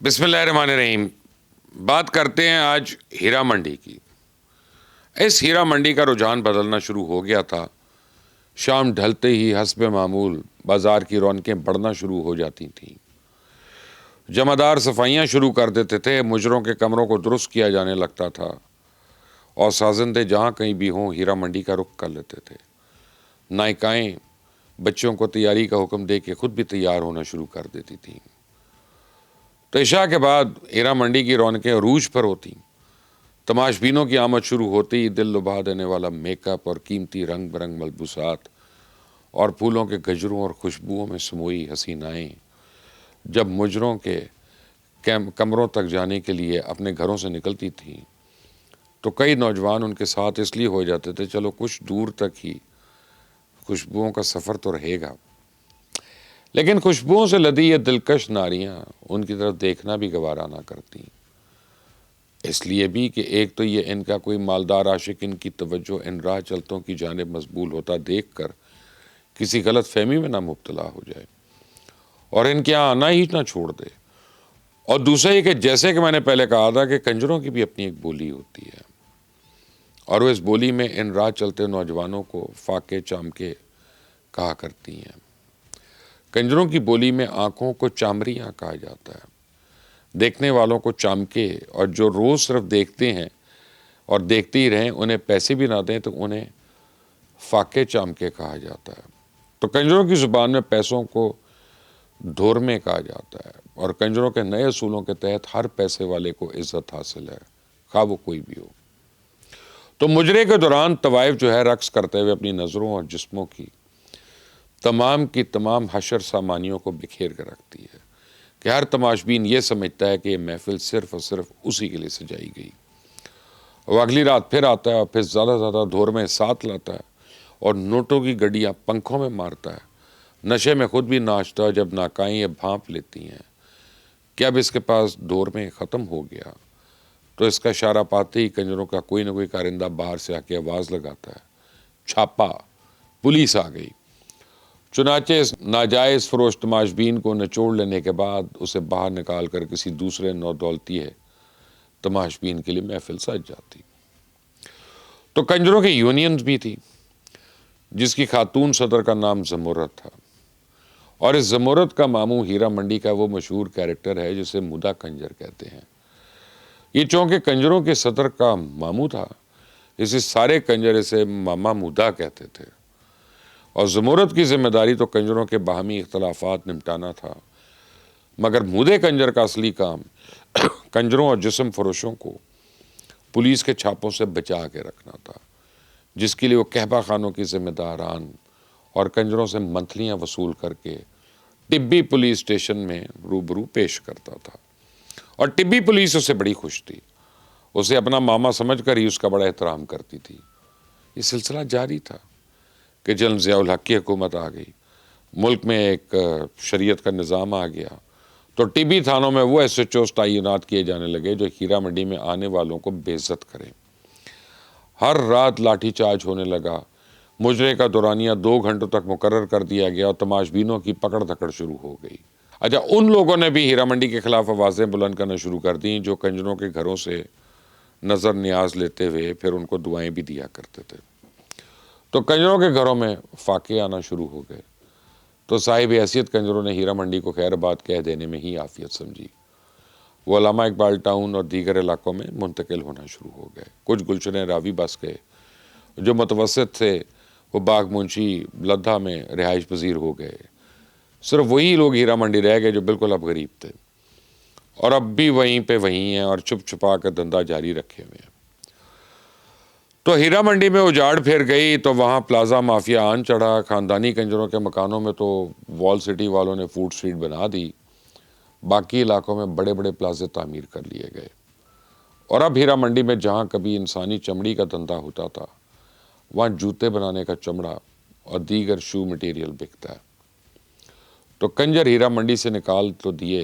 بسم اللہ الرحمن الرحیم۔ بات کرتے ہیں آج ہیرا منڈی کی۔ اس ہیرا منڈی کا رجحان بدلنا شروع ہو گیا تھا۔ شام ڈھلتے ہی حسب معمول بازار کی رونقیں بڑھنا شروع ہو جاتی تھیں۔ جمعدار صفائیاں شروع کر دیتے تھے، مجروں کے کمروں کو درست کیا جانے لگتا تھا اور سازندے جہاں کہیں بھی ہوں ہیرا منڈی کا رخ کر لیتے تھے۔ نائکائیں بچوں کو تیاری کا حکم دے کے خود بھی تیار ہونا شروع کر دیتی تھیں۔ تو عشاء کے بعد ہیرا منڈی کی رونقیں عروج پر ہوتی۔ تماش بینوں کی آمد شروع ہوتی، دل لبھا دینے والا میک اپ اور قیمتی رنگ برنگ ملبوسات اور پھولوں کے گجروں اور خوشبوؤں میں سموئی حسینائیں جب مجروں کے کمروں تک جانے کے لیے اپنے گھروں سے نکلتی تھیں تو کئی نوجوان ان کے ساتھ اس لیے ہو جاتے تھے چلو کچھ دور تک ہی خوشبوؤں کا سفر تو رہے گا، لیکن خوشبوؤں سے لدی یہ دلکش ناریاں ان کی طرف دیکھنا بھی گوارا نہ کرتی، اس لیے بھی کہ ایک تو یہ ان کا کوئی مالدار عاشق ان کی توجہ ان راہ چلتوں کی جانب مضبول ہوتا دیکھ کر کسی غلط فہمی میں نہ مبتلا ہو جائے اور ان کے یہاں آنا ہی نہ چھوڑ دے، اور دوسرا یہ کہ جیسے کہ میں نے پہلے کہا تھا کہ کنجروں کی بھی اپنی ایک بولی ہوتی ہے اور وہ اس بولی میں ان راہ چلتے نوجوانوں کو فاقے چامکے کہا کرتی ہیں۔ کنجروں کی بولی میں آنکھوں کو چامریاں کہا جاتا ہے، دیکھنے والوں کو چامکے، اور جو روز صرف دیکھتے ہیں اور دیکھتے ہی رہیں انہیں پیسے بھی نہ دیں تو انہیں فاقے چامکے کہا جاتا ہے۔ تو کنجروں کی زبان میں پیسوں کو دھورمے کہا جاتا ہے اور کنجروں کے نئے اصولوں کے تحت ہر پیسے والے کو عزت حاصل ہے، خواہ وہ کوئی بھی ہو۔ تو مجرے کے دوران طوائف جو ہے رقص کرتے ہوئے اپنی نظروں اور جسموں کی تمام کی تمام حشر سامانیوں کو بکھیر کر رکھتی ہے کہ ہر تماش بین یہ سمجھتا ہے کہ یہ محفل صرف اور صرف اسی کے لیے سجائی گئی۔ وہ اگلی رات پھر آتا ہے اور پھر زیادہ زیادہ دھور میں ساتھ لاتا ہے اور نوٹوں کی گڈیاں پنکھوں میں مارتا ہے، نشے میں خود بھی ناچتا ہے۔ جب ناکائیں یہ بھانپ لیتی ہیں کہ اب اس کے پاس دور میں ختم ہو گیا تو اس کا اشارہ پاتے ہی کنجروں کا کوئی نہ کوئی کارندہ باہر سے آ کے آواز لگاتا ہے، چھاپا، پولیس آ گئی۔ چنانچہ اس ناجائز فروش تماش بین کو نچوڑ لینے کے بعد اسے باہر نکال کر کسی دوسرے نو دولتی ہے تماش بین کے لیے محفل سج جاتی۔ تو کنجروں کی یونینز بھی تھی جس کی خاتون صدر کا نام زمرت تھا، اور اس زمرت کا ماموں ہیرا منڈی کا وہ مشہور کیریکٹر ہے جسے مدا کنجر کہتے ہیں۔ یہ چونکہ کنجروں کے صدر کا ماموں تھا اسے سارے کنجر اسے ماما مدا کہتے تھے، اور زمرت کی ذمہ داری تو کنجروں کے باہمی اختلافات نمٹانا تھا، مگر مودے کنجر کا اصلی کام کنجروں اور جسم فروشوں کو پولیس کے چھاپوں سے بچا کے رکھنا تھا، جس کے لیے وہ کہبہ خانوں کی ذمہ داران اور کنجروں سے منتھلیاں وصول کر کے ٹبی پولیس اسٹیشن میں روبرو پیش کرتا تھا، اور ٹبی پولیس اسے بڑی خوش تھی، اسے اپنا ماما سمجھ کر ہی اس کا بڑا احترام کرتی تھی۔ یہ سلسلہ جاری تھا کہ جنرل ضیاء الحق کی حکومت آ گئی، ملک میں ایک شریعت کا نظام آ گیا، تو ٹبی تھانوں میں وہ ایس ایچ اوز تعینات کیے جانے لگے جو ہیرا منڈی میں آنے والوں کو بے عزت کریں۔ ہر رات لاٹھی چارج ہونے لگا، مجرے کا دورانیہ 2 گھنٹوں تک مقرر کر دیا گیا اور تماش بینوں کی پکڑ دھکڑ شروع ہو گئی۔ اچھا، ان لوگوں نے بھی ہیرا منڈی کے خلاف آوازیں بلند کرنا شروع کر دیں جو کنجروں کے گھروں سے نظر نیاز لیتے ہوئے پھر ان کو دعائیں بھی دیا کرتے تھے۔ تو کنجروں کے گھروں میں فاقے آنا شروع ہو گئے، تو صاحب حیثیت کنجروں نے ہیرا منڈی کو خیر آباد کہہ دینے میں ہی عافیت سمجھی۔ وہ علامہ اقبال ٹاؤن اور دیگر علاقوں میں منتقل ہونا شروع ہو گئے۔ کچھ گلشن راوی بس گئے، جو متوسط تھے وہ باغ منشی لدھا میں رہائش پذیر ہو گئے۔ صرف وہی لوگ ہیرا منڈی رہ گئے جو بالکل اب غریب تھے اور اب بھی وہیں پہ وہیں ہیں اور چھپ چھپا کر دھندا جاری رکھے ہوئے ہیں۔ تو ہیرا منڈی میں اجاڑ پھر گئی تو وہاں پلازا مافیا آن چڑھا۔ خاندانی کنجروں کے مکانوں میں تو وال سٹی والوں نے فوڈ اسٹریٹ بنا دی، باقی علاقوں میں بڑے بڑے پلازے تعمیر کر لیے گئے، اور اب ہیرا منڈی میں جہاں کبھی انسانی چمڑی کا دھندا ہوتا تھا وہاں جوتے بنانے کا چمڑا اور دیگر شو مٹیریل بکتا ہے۔ تو کنجر ہیرا منڈی سے نکال تو دیے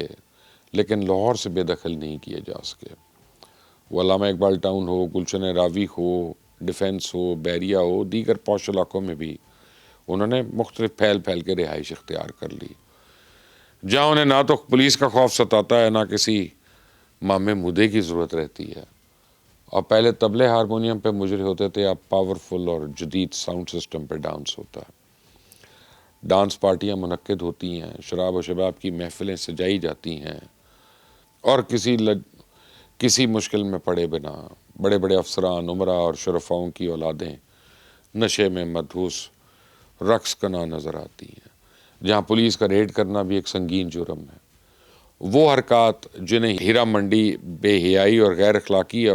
لیکن لاہور سے بے دخل نہیں کیے جا سکے۔ وہ علامہ اقبال ٹاؤن ہو، گلشن راوی ہو، ڈیفنس ہو، بیریا ہو، دیگر پوش علاقوں میں بھی انہوں نے مختلف پھیل پھیل کے رہائش اختیار کر لی۔ جہاں انہیں نہ تو پولیس کا خوف ستاتا ہے، نہ کسی مامے مودے کی ضرورت رہتی ہے، اور پہلے طبلے ہارمونیم پہ مجرے ہوتے تھے، اب پاورفل اور جدید ساؤنڈ سسٹم پہ ڈانس ہوتا ہے۔ ڈانس پارٹیاں منعقد ہوتی ہیں، شراب و شباب کی محفلیں سجائی جاتی ہیں، اور کسی مشکل میں پڑے بنا بڑے بڑے افسران، عمراء اور شرفاؤں کی اولادیں نشے میں مدھوس رقص کرنا نظر آتی ہیں، جہاں پولیس کا ریڈ کرنا بھی ایک سنگین جرم ہے۔ وہ حرکات جنہیں ہیرا منڈی بے حیائی اور غیر اخلاقی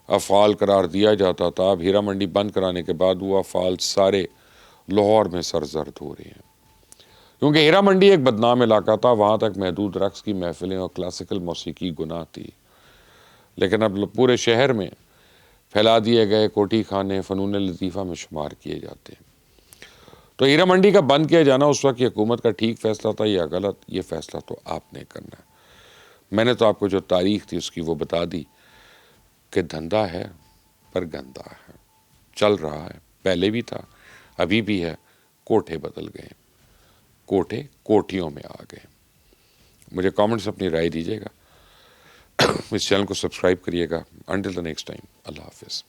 افعال قرار دیا جاتا تھا، اب ہیرا منڈی بند کرانے کے بعد وہ افعال سارے لاہور میں سرزد ہو رہے ہیں، کیونکہ ہیرا منڈی ایک بدنام علاقہ تھا، وہاں تک محدود رقص کی محفلیں اور کلاسیکل موسیقی گناہ تھی، لیکن اب پورے شہر میں پھیلا دیے گئے کوٹھی خانے فنون لطیفہ میں شمار کیے جاتے ہیں۔ تو ہیرا منڈی کا بند کیا جانا اس وقت کی حکومت کا ٹھیک فیصلہ تھا یا غلط، یہ فیصلہ تو آپ نے کرنا ہے۔ میں نے تو آپ کو جو تاریخ تھی اس کی وہ بتا دی کہ دھندا ہے پر گندا ہے، چل رہا ہے، پہلے بھی تھا، ابھی بھی ہے، کوٹھے بدل گئے، کوٹھے کوٹھیوں میں آ گئے۔ مجھے کامنٹس اپنی رائے دیجیے گا، اس چینل کو سبسکرائب کریے گا۔ انٹل دی نیکسٹ ٹائم، اللہ حافظ۔